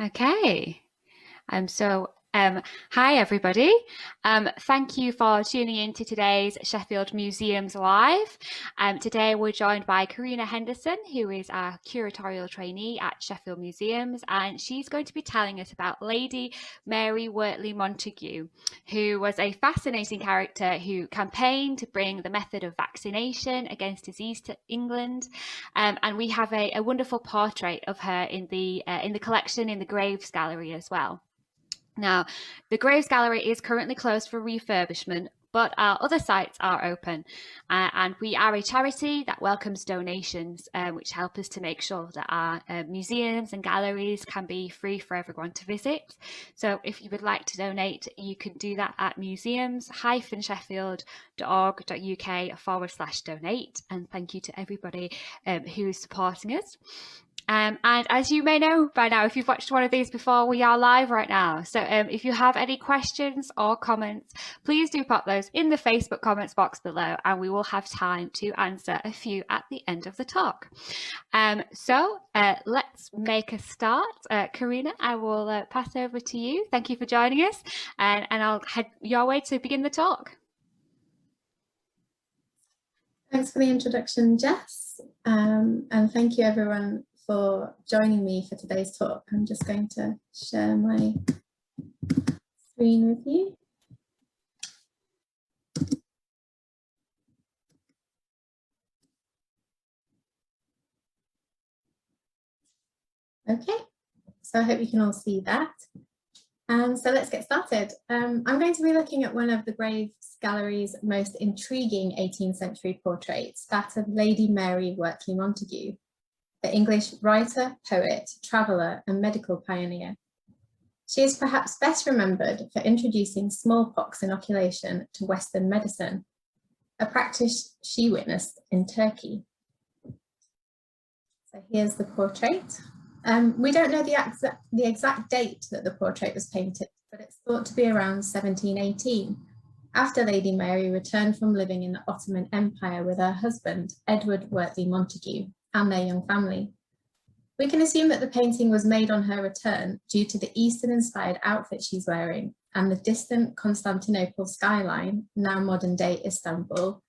Okay. Hi everybody. Thank you for tuning in to today's Sheffield Museums Live. Today we're joined by Corinna Henderson, who is our Curatorial Trainee at Sheffield Museums, and she's going to be telling us about Lady Mary Wortley Montagu, who was a fascinating character who campaigned to bring the method of vaccination against disease to England. And we have a wonderful portrait of her in the collection in the Graves Gallery as well. Now, the Graves Gallery is currently closed for refurbishment, but our other sites are open. And we are a charity that welcomes donations, which help us to make sure that our museums and galleries can be free for everyone to visit. So if you would like to donate, you can do that at museums-sheffield.org.uk/donate. And thank you to everybody who is supporting us. And as you may know by now, if you've watched one of these before, we are live right now. So if you have any questions or comments, please do pop those in the Facebook comments box below, and we will have time to answer a few at the end of the talk. So let's make a start. Corinna, I will pass over to you. Thank you for joining us, and I'll head your way to begin the talk. Thanks for the introduction, Jess, and thank you everyone for joining me for today's talk. I'm just going to share my screen with you. Okay, so I hope you can all see that. So let's get started. I'm going to be looking at one of the Graves Gallery's most intriguing 18th century portraits, that of Lady Mary Wortley Montagu, the English writer, poet, traveller and medical pioneer. She is perhaps best remembered for introducing smallpox inoculation to Western medicine, a practice she witnessed in Turkey. So here's the portrait. We don't know the exact date that the portrait was painted, but it's thought to be around 1718, after Lady Mary returned from living in the Ottoman Empire with her husband, Edward Wortley Montagu, and their young family. We can assume that the painting was made on her return due to the Eastern-inspired outfit she's wearing and the distant Constantinople skyline, now modern-day Istanbul,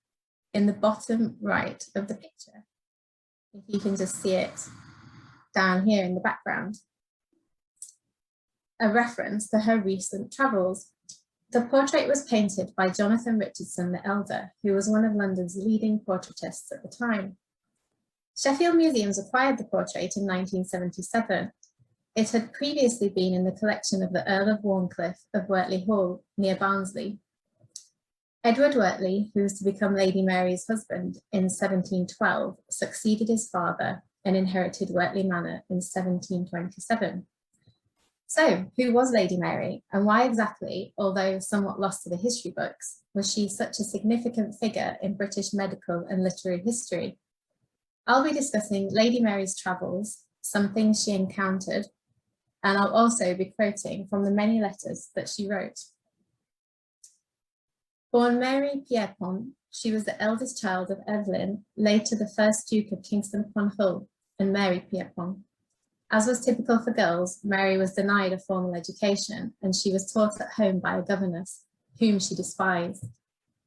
in the bottom right of the picture. If you can just see it down here in the background. A reference to her recent travels. The portrait was painted by Jonathan Richardson the Elder, who was one of London's leading portraitists at the time. Sheffield Museums acquired the portrait in 1977. It had previously been in the collection of the Earl of Warncliffe of Wortley Hall, near Barnsley. Edward Wortley, who was to become Lady Mary's husband in 1712, succeeded his father and inherited Wortley Manor in 1727. So, who was Lady Mary, and why exactly, although somewhat lost to the history books, was she such a significant figure in British medical and literary history? I'll be discussing Lady Mary's travels, some things she encountered, and I'll also be quoting from the many letters that she wrote. Born Mary Pierpont, she was the eldest child of Evelyn, later the first Duke of Kingston upon Hull, and Mary Pierpont. As was typical for girls, Mary was denied a formal education, and she was taught at home by a governess, whom she despised.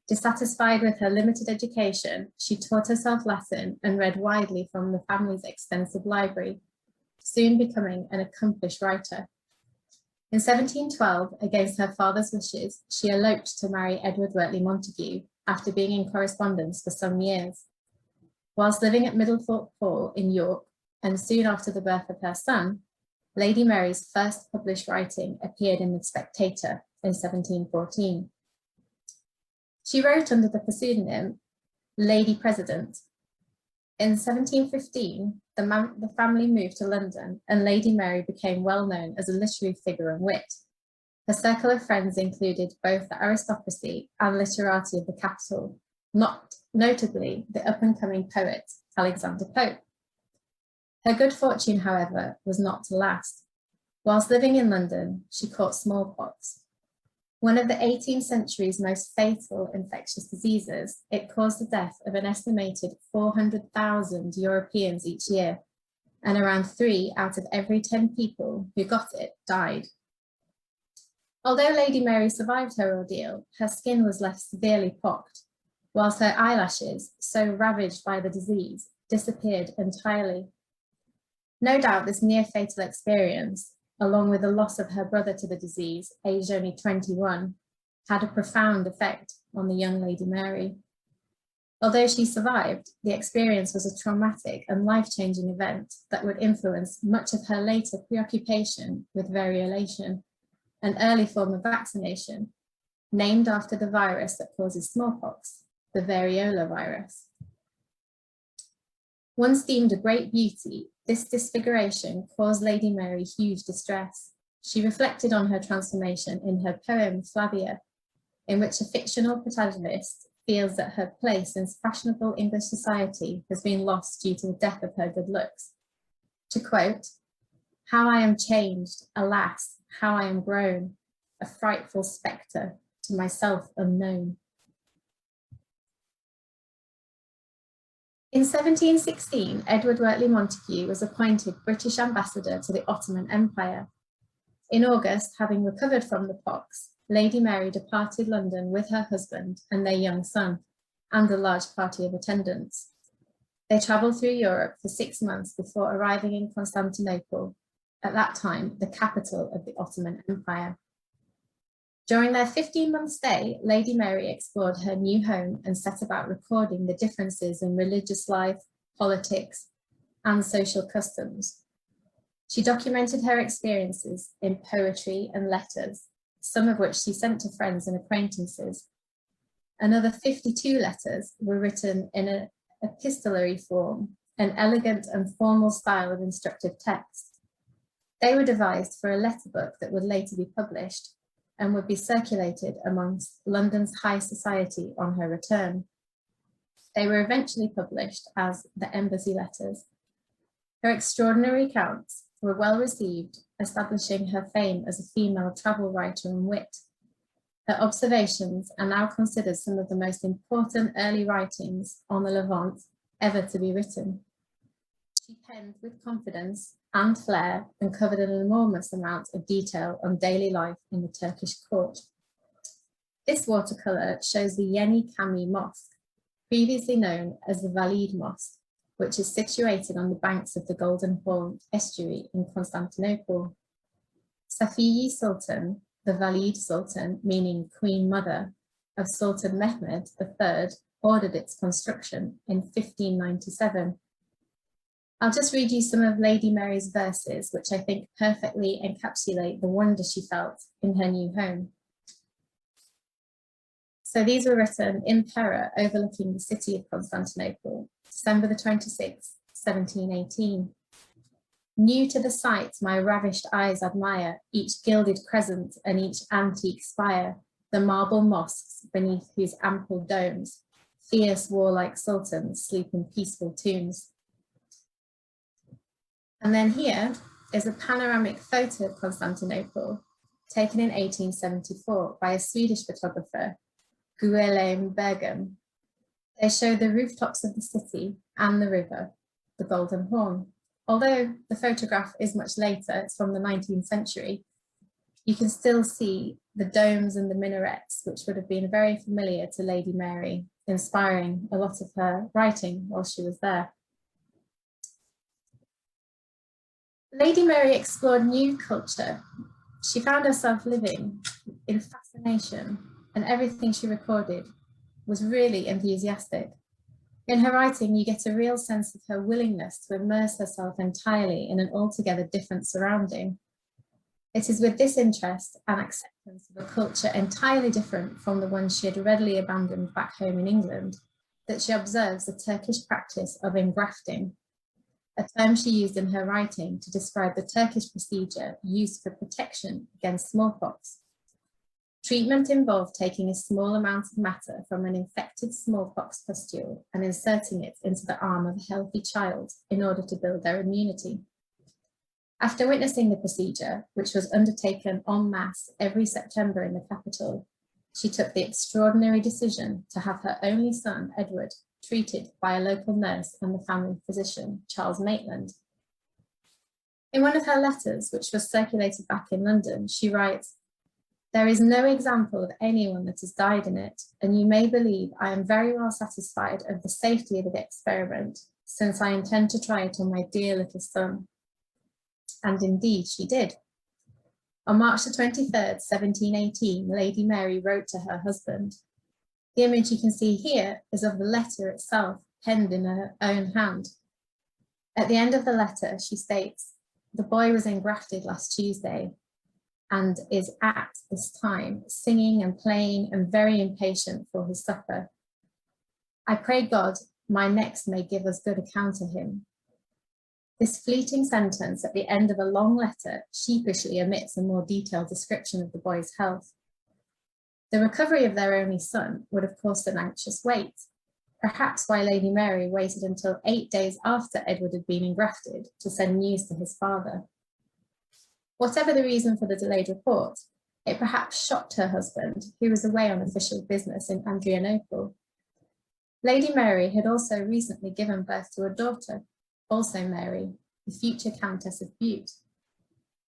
Dissatisfied with her limited education, she taught herself Latin and read widely from the family's extensive library, soon becoming an accomplished writer. In 1712, against her father's wishes, she eloped to marry Edward Wortley Montagu after being in correspondence for some years. Whilst living at Middlethorpe Hall in York, and soon after the birth of her son, Lady Mary's first published writing appeared in The Spectator in 1714. She wrote under the pseudonym Lady President. In 1715, the family moved to London and Lady Mary became well known as a literary figure and wit. Her circle of friends included both the aristocracy and literati of the capital, not notably the up-and-coming poet Alexander Pope. Her good fortune, however, was not to last. Whilst living in London, she caught smallpox. One of the 18th century's most fatal infectious diseases, it caused the death of an estimated 400,000 Europeans each year, and around 3 out of every 10 people who got it died. Although Lady Mary survived her ordeal, her skin was left severely pocked, whilst her eyelashes, so ravaged by the disease, disappeared entirely. No doubt this near-fatal experience, along with the loss of her brother to the disease, aged only 21, had a profound effect on the young Lady Mary. Although she survived, the experience was a traumatic and life-changing event that would influence much of her later preoccupation with variolation, an early form of vaccination, named after the virus that causes smallpox, the variola virus. Once deemed a great beauty, this disfiguration caused Lady Mary huge distress. She reflected on her transformation in her poem Flavia, in which a fictional protagonist feels that her place in fashionable English society has been lost due to the death of her good looks. To quote, "How I am changed, alas, how I am grown, a frightful spectre, to myself unknown." In 1716, Edward Wortley Montagu was appointed British ambassador to the Ottoman Empire. In August, having recovered from the pox, Lady Mary departed London with her husband and their young son, and a large party of attendants. They travelled through Europe for 6 months before arriving in Constantinople, at that time the capital of the Ottoman Empire. During their 15-month stay, Lady Mary explored her new home and set about recording the differences in religious life, politics, and social customs. She documented her experiences in poetry and letters, some of which she sent to friends and acquaintances. Another 52 letters were written in an epistolary form, an elegant and formal style of instructive text. They were devised for a letter book that would later be published and would be circulated amongst London's high society on her return. They were eventually published as the Embassy Letters. Her extraordinary accounts were well received, establishing her fame as a female travel writer and wit. Her observations are now considered some of the most important early writings on the Levant ever to be written. She penned with confidence and flair and covered an enormous amount of detail on daily life in the Turkish court. This watercolour shows the Yeni Cami Mosque, previously known as the Valide Mosque, which is situated on the banks of the Golden Horn estuary in Constantinople. Safiye Sultan, the Valide Sultan, meaning Queen Mother, of Sultan Mehmed III, ordered its construction in 1597. I'll just read you some of Lady Mary's verses, which I think perfectly encapsulate the wonder she felt in her new home. So these were written in Pera, overlooking the city of Constantinople, December the 26th, 1718. New to the sight, my ravished eyes admire each gilded crescent and each antique spire, the marble mosques beneath whose ample domes fierce warlike sultans sleep in peaceful tombs. And then here is a panoramic photo of Constantinople taken in 1874 by a Swedish photographer, Guillaume Bergam. They show the rooftops of the city and the river, the Golden Horn. Although the photograph is much later, it's from the 19th century, you can still see the domes and the minarets, which would have been very familiar to Lady Mary, inspiring a lot of her writing while she was there. Lady Mary explored new culture. She found herself living in fascination, and everything she recorded was really enthusiastic. In her writing, you get a real sense of her willingness to immerse herself entirely in an altogether different surrounding. It is with this interest and acceptance of a culture entirely different from the one she had readily abandoned back home in England that she observes the Turkish practice of engrafting, a term she used in her writing to describe the Turkish procedure used for protection against smallpox. Treatment involved taking a small amount of matter from an infected smallpox pustule and inserting it into the arm of a healthy child in order to build their immunity. After witnessing the procedure, which was undertaken en masse every September in the capital, she took the extraordinary decision to have her only son, Edward, treated by a local nurse and the family physician, Charles Maitland. In one of her letters, which was circulated back in London, she writes, "There is no example of anyone that has died in it, and you may believe I am very well satisfied of the safety of the experiment, since I intend to try it on my dear little son." And indeed she did. On March the 23rd, 1718, Lady Mary wrote to her husband. The image you can see here is of the letter itself, penned in her own hand. At the end of the letter, she states, "The boy was engrafted last Tuesday and is at this time singing and playing and very impatient for his supper. I pray God my next may give us good account of him." This fleeting sentence at the end of a long letter sheepishly omits a more detailed description of the boy's health. The recovery of their only son would have caused an anxious wait, perhaps why Lady Mary waited until 8 days after Edward had been engrafted to send news to his father. Whatever the reason for the delayed report, it perhaps shocked her husband, who was away on official business in Adrianople. Lady Mary had also recently given birth to a daughter, also Mary, the future Countess of Bute.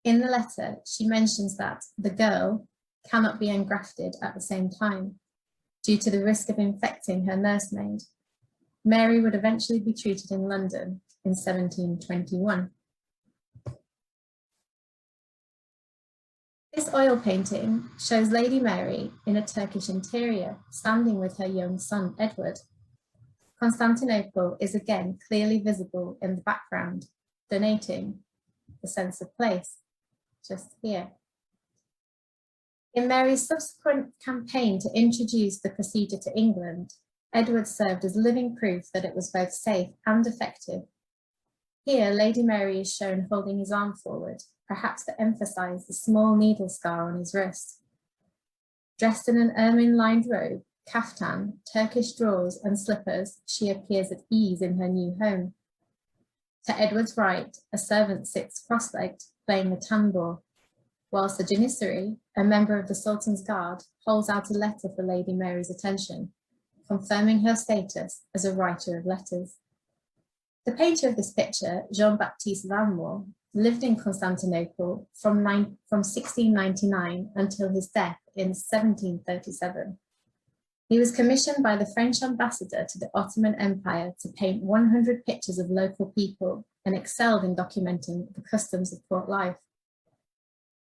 In the letter, she mentions that the girl cannot be engrafted at the same time due to the risk of infecting her nursemaid. Mary would eventually be treated in London in 1721. This oil painting shows Lady Mary in a Turkish interior, standing with her young son, Edward. Constantinople is again clearly visible in the background, denoting the sense of place, just here. In Mary's subsequent campaign to introduce the procedure to England, Edward served as living proof that it was both safe and effective. Here, Lady Mary is shown holding his arm forward, perhaps to emphasize the small needle scar on his wrist. Dressed in an ermine-lined robe, kaftan, Turkish drawers and slippers, she appears at ease in her new home. To Edward's right, a servant sits cross-legged, playing the tambour, whilst the janissary, a member of the Sultan's guard, holds out a letter for Lady Mary's attention, confirming her status as a writer of letters. The painter of this picture, Jean-Baptiste Valmore, lived in Constantinople from 1699 until his death in 1737. He was commissioned by the French ambassador to the Ottoman Empire to paint 100 pictures of local people and excelled in documenting the customs of court life.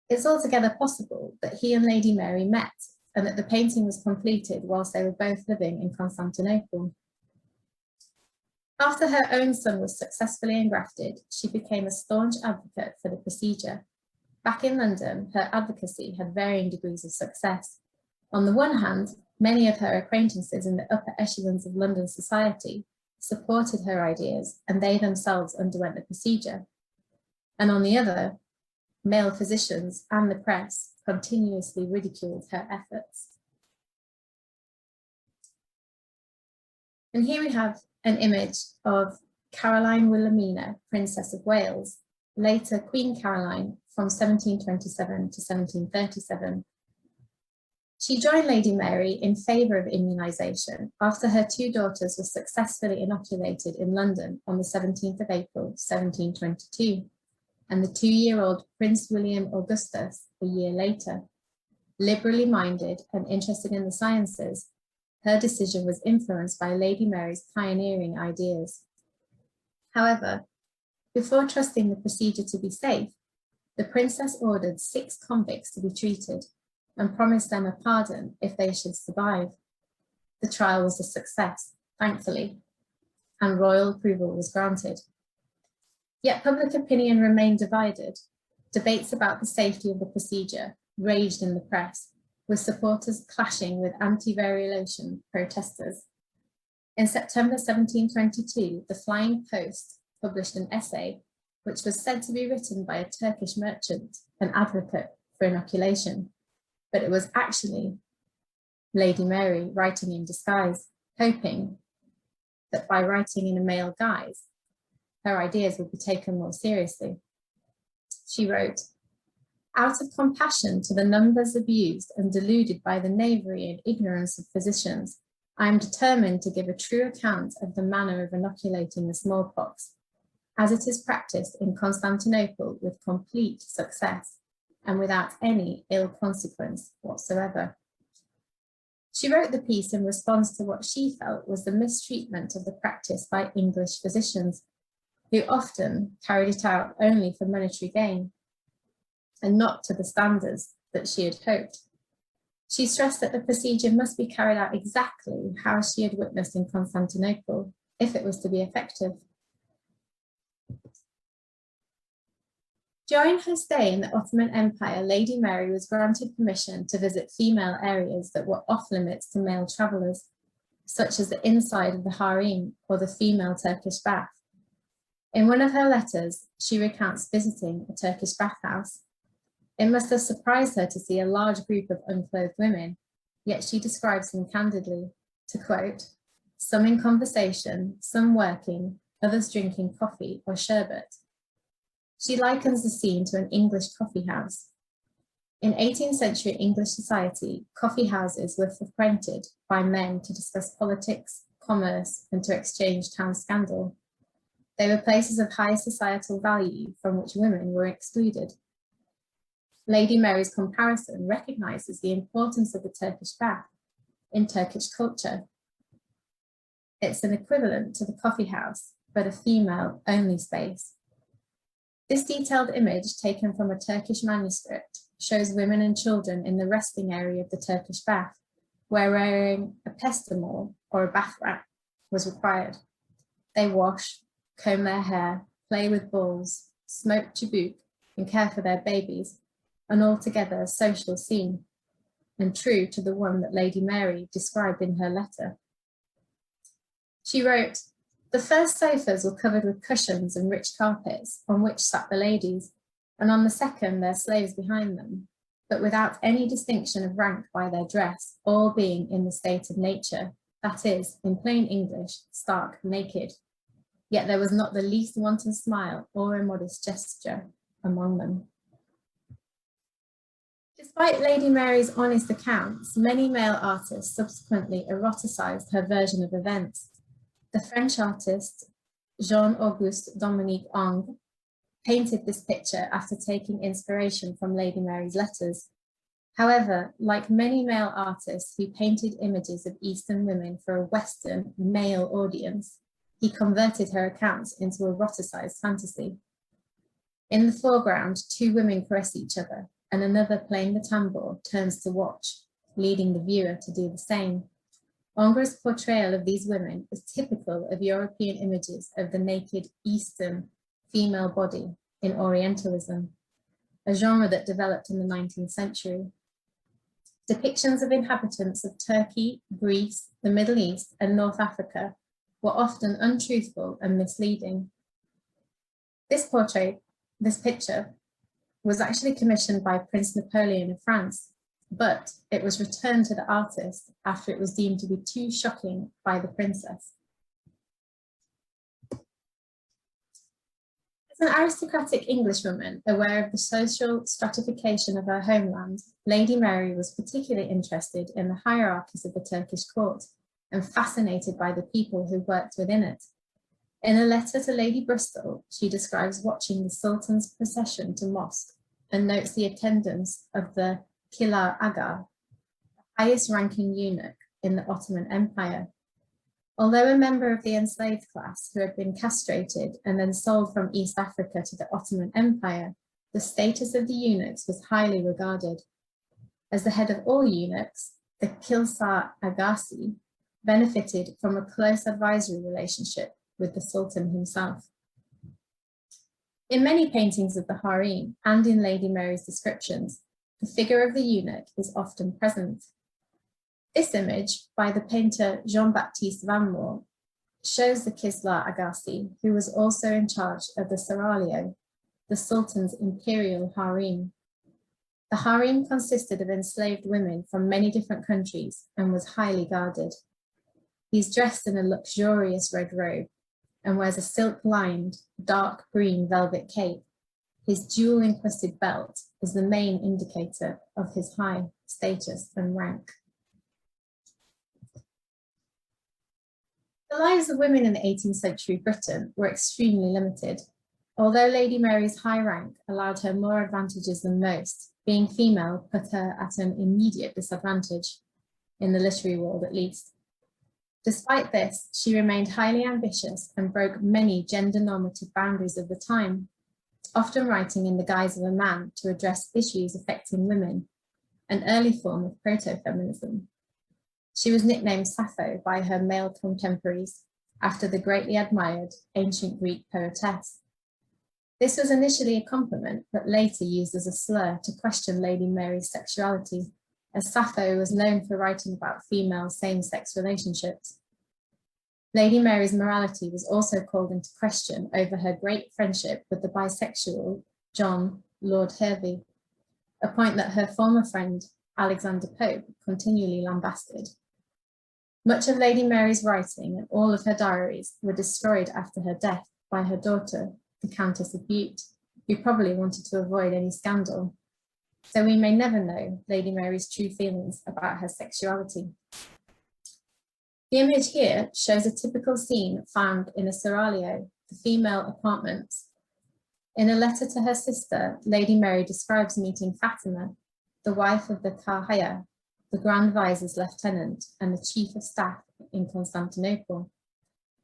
It's altogether possible that he and Lady Mary met and that the painting was completed whilst they were both living in Constantinople. After her own son was successfully engrafted, she became a staunch advocate for the procedure. Back in London, her advocacy had varying degrees of success. On the one hand, many of her acquaintances in the upper echelons of London society supported her ideas and they themselves underwent the procedure. And on the other, male physicians and the press continuously ridiculed her efforts. And here we have an image of Caroline Wilhelmina, Princess of Wales, later Queen Caroline from 1727 to 1737. She joined Lady Mary in favour of immunisation after her two daughters were successfully inoculated in London on the 17th of April, 1722, and the 2-year-old Prince William Augustus a year later. Liberally minded and interested in the sciences, her decision was influenced by Lady Mary's pioneering ideas. However, before trusting the procedure to be safe, the princess ordered 6 convicts to be treated and promised them a pardon if they should survive. The trial was a success, thankfully, and royal approval was granted. Yet public opinion remained divided. Debates about the safety of the procedure raged in the press, with supporters clashing with anti-variolation protesters. In September 1722, the Flying Post published an essay which was said to be written by a Turkish merchant, an advocate for inoculation, but it was actually Lady Mary writing in disguise, hoping that by writing in a male guise, her ideas would be taken more seriously. She wrote, "Out of compassion to the numbers abused and deluded by the knavery and ignorance of physicians, I am determined to give a true account of the manner of inoculating the smallpox. as it is practiced in Constantinople with complete success and without any ill consequence whatsoever. She wrote the piece in response to what she felt was the mistreatment of the practice by English physicians, who often carried it out only for monetary gain and not to the standards that she had hoped. She stressed that the procedure must be carried out exactly how she had witnessed in Constantinople, if it was to be effective. During her stay in the Ottoman Empire, Lady Mary was granted permission to visit female areas that were off limits to male travellers, such as the inside of the harem or the female Turkish bath. In one of her letters, she recounts visiting a Turkish bathhouse. It must have surprised her to see a large group of unclothed women, yet she describes them candidly, to quote, "Some in conversation, some working, others drinking coffee or sherbet." She likens the scene to an English coffee house. In 18th century English society, coffee houses were frequented by men to discuss politics, commerce, and to exchange town scandal. They were places of high societal value from which women were excluded. Lady Mary's comparison recognizes the importance of the Turkish bath in Turkish culture. It's an equivalent to the coffee house, but a female-only space. This detailed image, taken from a Turkish manuscript, shows women and children in the resting area of the Turkish bath, where wearing a pestamore or a bath wrap was required. They wash, comb their hair, play with balls, smoke chibuk, and care for their babies, an altogether social scene, and true to the one that Lady Mary described in her letter. She wrote, "The first sofas were covered with cushions and rich carpets on which sat the ladies, and on the second their slaves behind them, but without any distinction of rank by their dress, all being in the state of nature, that is, in plain English, stark naked. Yet there was not the least wanton smile or immodest gesture among them." Despite Lady Mary's honest accounts, many male artists subsequently eroticized her version of events. The French artist Jean-Auguste Dominique Ingres painted this picture after taking inspiration from Lady Mary's letters. However, like many male artists who painted images of Eastern women for a Western male audience, he converted her accounts into eroticized fantasy. In the foreground, two women caress each other, and another playing the tambour turns to watch, leading the viewer to do the same. Ingres' portrayal of these women is typical of European images of the naked Eastern female body in Orientalism, a genre that developed in the 19th century. Depictions of inhabitants of Turkey, Greece, the Middle East, and North Africa were often untruthful and misleading. This picture, was actually commissioned by Prince Napoleon of France, but it was returned to the artist after it was deemed to be too shocking by the princess. As an aristocratic Englishwoman, aware of the social stratification of her homeland, Lady Mary was particularly interested in the hierarchies of the Turkish court and fascinated by the people who worked within it. In a letter to Lady Bristol, she describes watching the Sultan's procession to mosque and notes the attendance of the Kilar Aga, the highest ranking eunuch in the Ottoman Empire. Although a member of the enslaved class who had been castrated and then sold from East Africa to the Ottoman Empire, the status of the eunuchs was highly regarded. As the head of all eunuchs, the Kilsar Agasi benefited from a close advisory relationship with the Sultan himself. In many paintings of the harem and in Lady Mary's descriptions, the figure of the eunuch is often present. This image by the painter Jean-Baptiste Van Moor shows the Kislar Agassi, who was also in charge of the seraglio, the Sultan's imperial harem. The harem consisted of enslaved women from many different countries and was highly guarded. He's dressed in a luxurious red robe and wears a silk-lined, dark green velvet cape. His jewel-encrusted belt is the main indicator of his high status and rank. The lives of women in 18th century Britain were extremely limited. Although Lady Mary's high rank allowed her more advantages than most, being female put her at an immediate disadvantage, in the literary world at least. Despite this, she remained highly ambitious and broke many gender-normative boundaries of the time, often writing in the guise of a man to address issues affecting women, an early form of proto-feminism. She was nicknamed Sappho by her male contemporaries, after the greatly admired ancient Greek poetess. This was initially a compliment, but later used as a slur to question Lady Mary's sexuality, as Sappho was known for writing about female same-sex relationships. Lady Mary's morality was also called into question over her great friendship with the bisexual John, Lord Hervey, a point that her former friend, Alexander Pope, continually lambasted. Much of Lady Mary's writing and all of her diaries were destroyed after her death by her daughter, the Countess of Bute, who probably wanted to avoid any scandal. So we may never know Lady Mary's true feelings about her sexuality. The image here shows a typical scene found in a seraglio, the female apartments. In a letter to her sister, Lady Mary describes meeting Fatima, the wife of the Kahaya, the Grand Vizier's lieutenant and the chief of staff in Constantinople.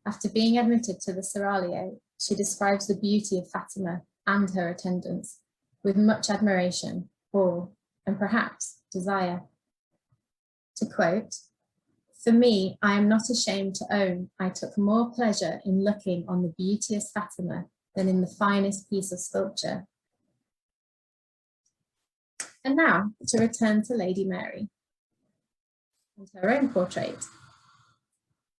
After being admitted to the seraglio, she describes the beauty of Fatima and her attendants with much admiration, awe, and perhaps desire. To quote, "For me, I am not ashamed to own I took more pleasure in looking on the beauteous Fatima than in the finest piece of sculpture." And now to return to Lady Mary and her own portrait.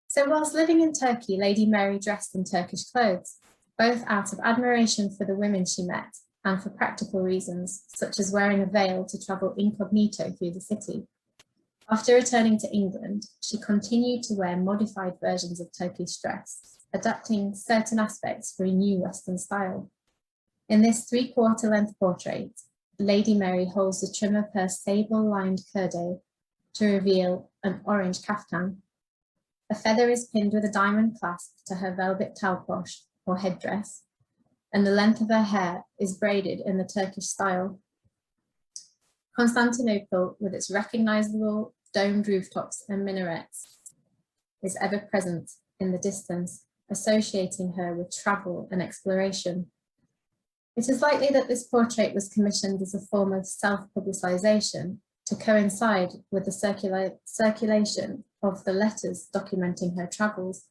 So whilst living in Turkey, Lady Mary dressed in Turkish clothes, both out of admiration for the women she met and for practical reasons, such as wearing a veil to travel incognito through the city. After returning to England, she continued to wear modified versions of Turkish dress, adapting certain aspects for a new Western style. In this 3/4 length portrait, Lady Mary holds the trim of her sable-lined kurde to reveal an orange kaftan. A feather is pinned with a diamond clasp to her velvet talposh or headdress, and the length of her hair is braided in the Turkish style. Constantinople, with its recognizable domed rooftops and minarets, is ever present in the distance, associating her with travel and exploration. It is likely that this portrait was commissioned as a form of self-publicization to coincide with the circulation of the letters documenting her travels.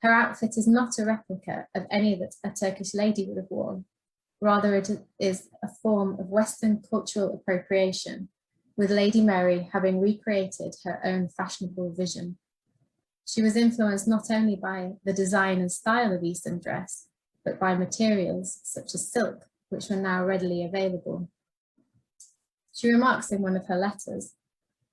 Her outfit is not a replica of any that a Turkish lady would have worn. Rather, it is a form of Western cultural appropriation, with Lady Mary having recreated her own fashionable vision. She was influenced not only by the design and style of Eastern dress, but by materials such as silk, which were now readily available. She remarks in one of her letters,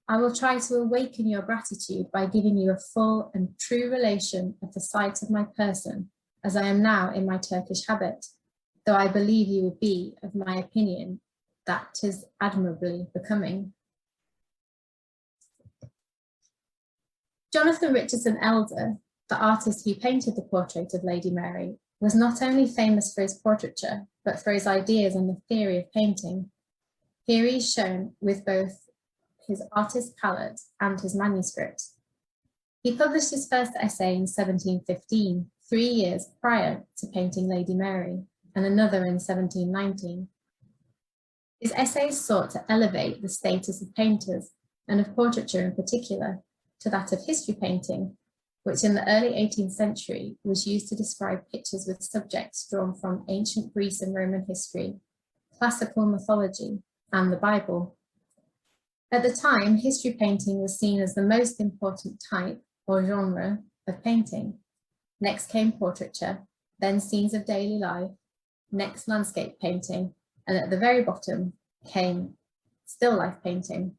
"I will try to awaken your gratitude by giving you a full and true relation of the sight of my person, as I am now in my Turkish habit, though I believe you would be of my opinion that 'tis admirably becoming." Jonathan Richardson Elder, the artist who painted the portrait of Lady Mary, was not only famous for his portraiture, but for his ideas on the theory of painting. Here he is shown with both his artist palette and his manuscript. He published his first essay in 1715, 3 years prior to painting Lady Mary, and another in 1719. His essays sought to elevate the status of painters, and of portraiture in particular, to that of history painting, which in the early 18th century was used to describe pictures with subjects drawn from ancient Greece and Roman history, classical mythology, and the Bible. At the time, history painting was seen as the most important type or genre of painting. Next came portraiture, then scenes of daily life, next landscape painting, and at the very bottom came still life painting.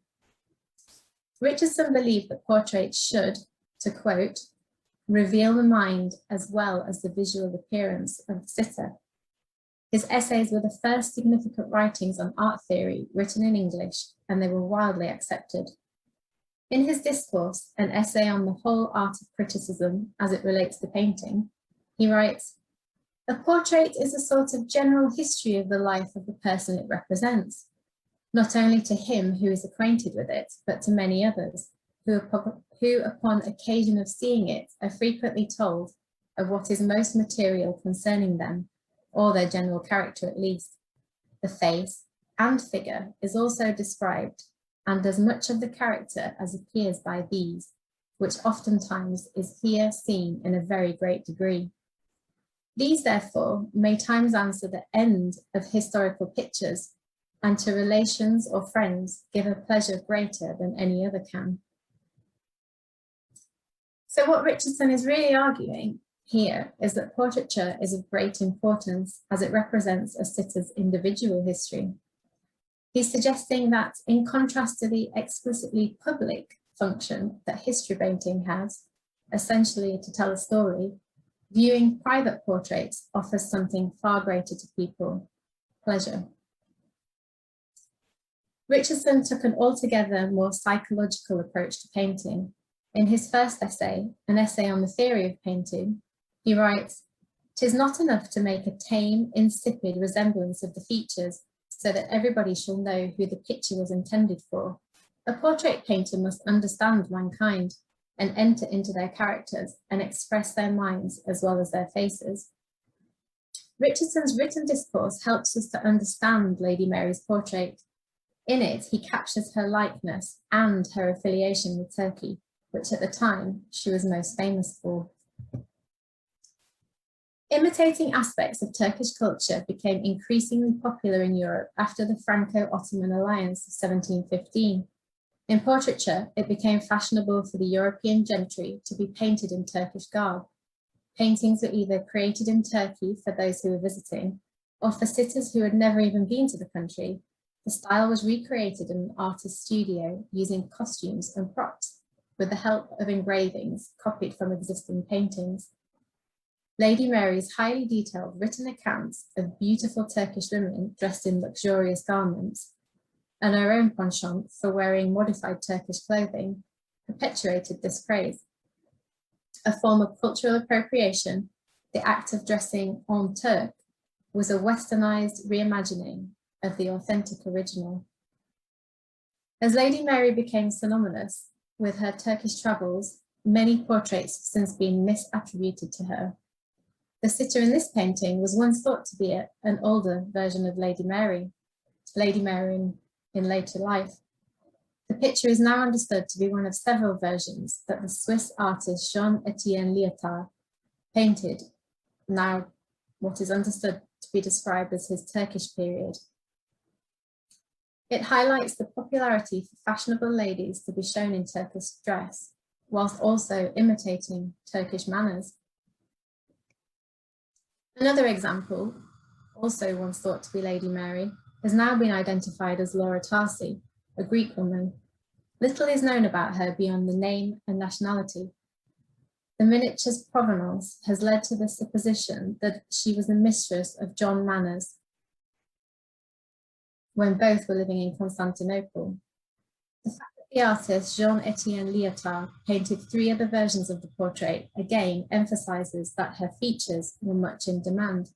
Richardson believed that portraits should, to quote, "reveal the mind as well as the visual appearance of the sitter." His essays were the first significant writings on art theory written in English, and they were widely accepted. In his discourse, an essay on the whole art of criticism as it relates to painting, he writes, "A portrait is a sort of general history of the life of the person it represents, not only to him who is acquainted with it, but to many others, who upon occasion of seeing it are frequently told of what is most material concerning them, or their general character at least. The face and figure is also described, and as much of the character as appears by these, which oftentimes is here seen in a very great degree. These, therefore, may times answer the end of historical pictures, and to relations or friends give a pleasure greater than any other can." So what Richardson is really arguing here is that portraiture is of great importance as it represents a sitter's individual history. He's suggesting that, in contrast to the explicitly public function that history painting has, essentially to tell a story, viewing private portraits offers something far greater to people: pleasure. Richardson took an altogether more psychological approach to painting. In his first essay, an essay on the theory of painting, he writes, "'Tis not enough to make a tame, insipid resemblance of the features so that everybody shall know who the picture was intended for. A portrait painter must understand mankind and enter into their characters and express their minds as well as their faces." Richardson's written discourse helps us to understand Lady Mary's portrait. In it, he captures her likeness and her affiliation with Turkey, which at the time she was most famous for. Imitating aspects of Turkish culture became increasingly popular in Europe after the Franco-Ottoman alliance of 1715. In portraiture, it became fashionable for the European gentry to be painted in Turkish garb. Paintings were either created in Turkey for those who were visiting, or for sitters who had never even been to the country. The style was recreated in an artist's studio using costumes and props, with the help of engravings copied from existing paintings. Lady Mary's highly detailed written accounts of beautiful Turkish women dressed in luxurious garments, and her own penchant for wearing modified Turkish clothing, perpetuated this craze. A form of cultural appropriation, the act of dressing en Turc was a westernized reimagining of the authentic original. As Lady Mary became synonymous with her Turkish travels, many portraits have since been misattributed to her. The sitter in this painting was once thought to be an older version of Lady Mary in later life. The picture is now understood to be one of several versions that the Swiss artist Jean-Étienne Lyotard painted, now what is understood to be described as his Turkish period. It highlights the popularity for fashionable ladies to be shown in Turkish dress, whilst also imitating Turkish manners. Another example, also once thought to be Lady Mary, has now been identified as Laura Tarsi, a Greek woman. Little is known about her beyond the name and nationality. The miniature's provenance has led to the supposition that she was the mistress of John Manners when both were living in Constantinople. The fact that the artist Jean-Étienne Lyotard painted 3 other versions of the portrait again emphasizes that her features were much in demand.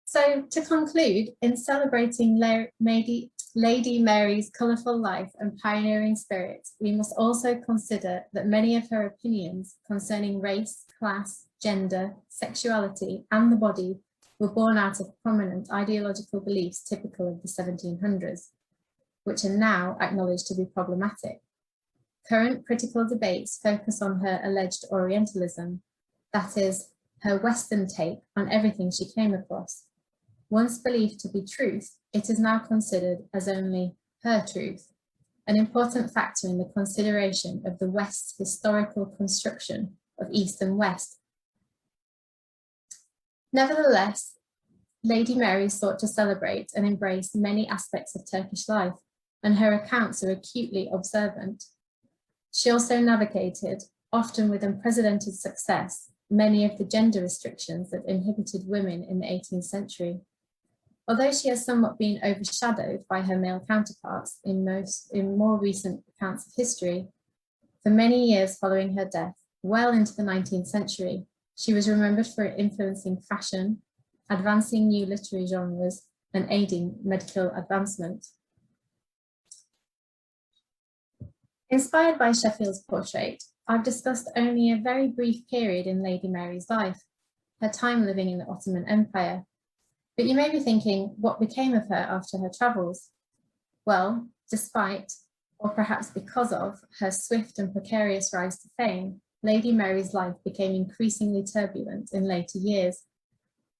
So to conclude, in celebrating Lady Mary's colourful life and pioneering spirit, we must also consider that many of her opinions concerning race, class, gender, sexuality, and the body were born out of prominent ideological beliefs typical of the 1700s, which are now acknowledged to be problematic. Current critical debates focus on her alleged Orientalism, that is, her Western take on everything she came across. Once believed to be truth, it is now considered as only her truth, an important factor in the consideration of the West's historical construction of East and West. Nevertheless, Lady Mary sought to celebrate and embrace many aspects of Turkish life, and her accounts are acutely observant. She also navigated, often with unprecedented success, many of the gender restrictions that inhibited women in the 18th century. Although she has somewhat been overshadowed by her male counterparts in more recent accounts of history, for many years following her death, well into the 19th century, she was remembered for influencing fashion, advancing new literary genres, and aiding medical advancement. Inspired by Sheffield's portrait, I've discussed only a very brief period in Lady Mary's life, her time living in the Ottoman Empire. But you may be thinking, what became of her after her travels? Well, despite, or perhaps because of, her swift and precarious rise to fame, Lady Mary's life became increasingly turbulent in later years.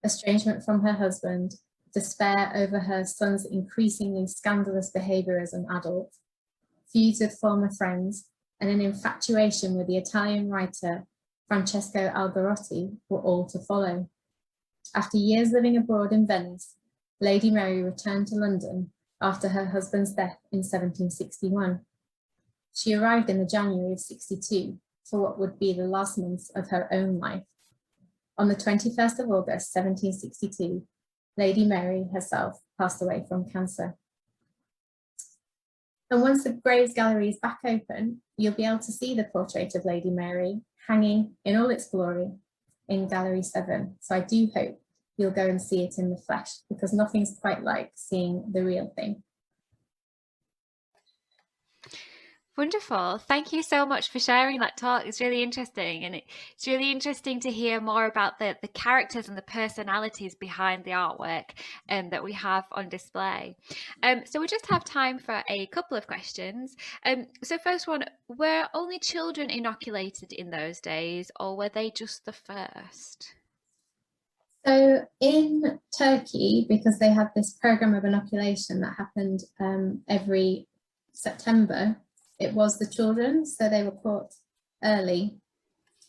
Estrangement from her husband, despair over her son's increasingly scandalous behaviour as an adult, feuds with former friends, and an infatuation with the Italian writer Francesco Algarotti were all to follow. After years living abroad in Venice, Lady Mary returned to London after her husband's death in 1761. She arrived in the January of 62 for what would be the last months of her own life. On the 21st of August, 1762, Lady Mary herself passed away from cancer. And once the Graves Gallery is back open, you'll be able to see the portrait of Lady Mary hanging in all its glory in Gallery 7. So I do hope you'll go and see it in the flesh, because nothing's quite like seeing the real thing. Wonderful. Thank you so much for sharing that talk. It's really interesting. And it's really interesting to hear more about the characters and the personalities behind the artwork that we have on display. So we just have time for a couple of questions. So first one, were only children inoculated in those days, or were they just the first? So in Turkey, because they have this program of inoculation that happened every September, it was the children, so they were caught early,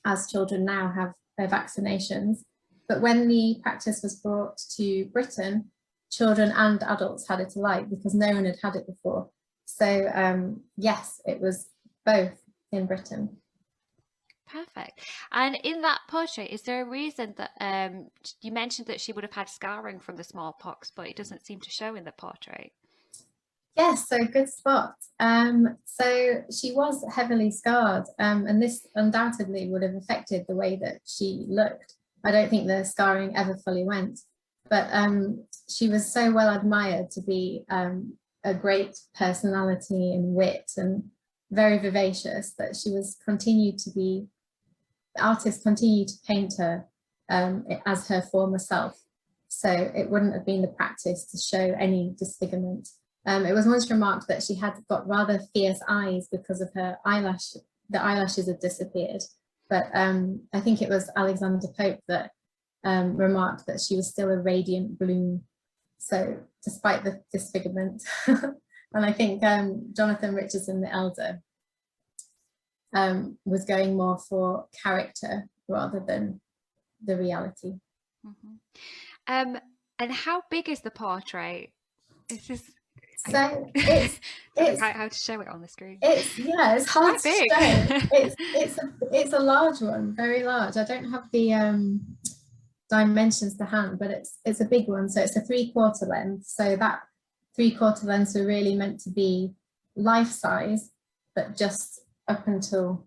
as children now have their vaccinations. But when the practice was brought to Britain, children and adults had it alike because no one had had it before. So yes, it was both in Britain. Perfect. And in that portrait, is there a reason that you mentioned that she would have had scarring from the smallpox, but it doesn't seem to show in the portrait? Yes, so good spot. So she was heavily scarred, and this undoubtedly would have affected the way that she looked. I don't think the scarring ever fully went, but she was so well admired to be a great personality and wit and very vivacious that she was continued to be, the artist continued to paint her as her former self. So it wouldn't have been the practice to show any disfigurement. It was once remarked that she had got rather fierce eyes because of her eyelash, the eyelashes had disappeared. But I think it was Alexander Pope that remarked that she was still a radiant bloom. So despite the disfigurement, and I think Jonathan Richardson the Elder was going more for character rather than the reality. Mm-hmm. And how big is the portrait? Is this... So it's how to show it on the screen. It's hard to show. It's a large one, very large. I don't have the dimensions to hand, but it's a big one. So it's a 3/4 length. So that 3/4 lengths are really meant to be life size, but just up until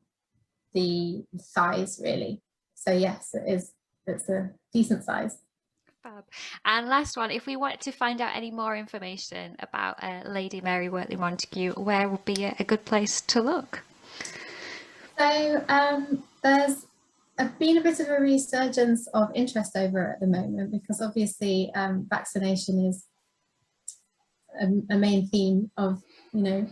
the thighs, really. So yes, it's a decent size. Fab. And last one, if we want to find out any more information about Lady Mary Wortley Montagu, where would be a good place to look? So there's been a bit of a resurgence of interest over at the moment, because obviously vaccination is a main theme of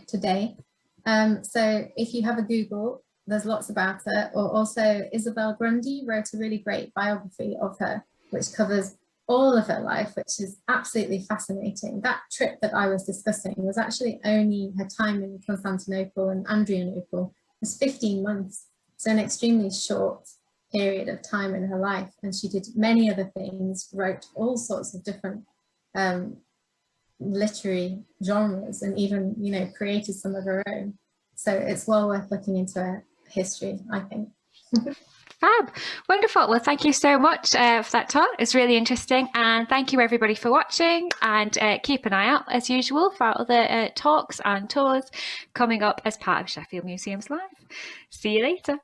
today. So if you have a Google, there's lots about it. Or also Isabel Grundy wrote a really great biography of her, which covers all of her life, which is absolutely fascinating. That trip that I was discussing was actually only her time in Constantinople and Adrianople. It was 15 months, so an extremely short period of time in her life. And she did many other things, wrote all sorts of different literary genres, and even created some of her own. So it's well worth looking into her history, I think. Fab. Wonderful. Well, thank you so much for that talk. It's really interesting. And thank you everybody for watching, and keep an eye out as usual for our other talks and tours coming up as part of Sheffield Museums Live. See you later.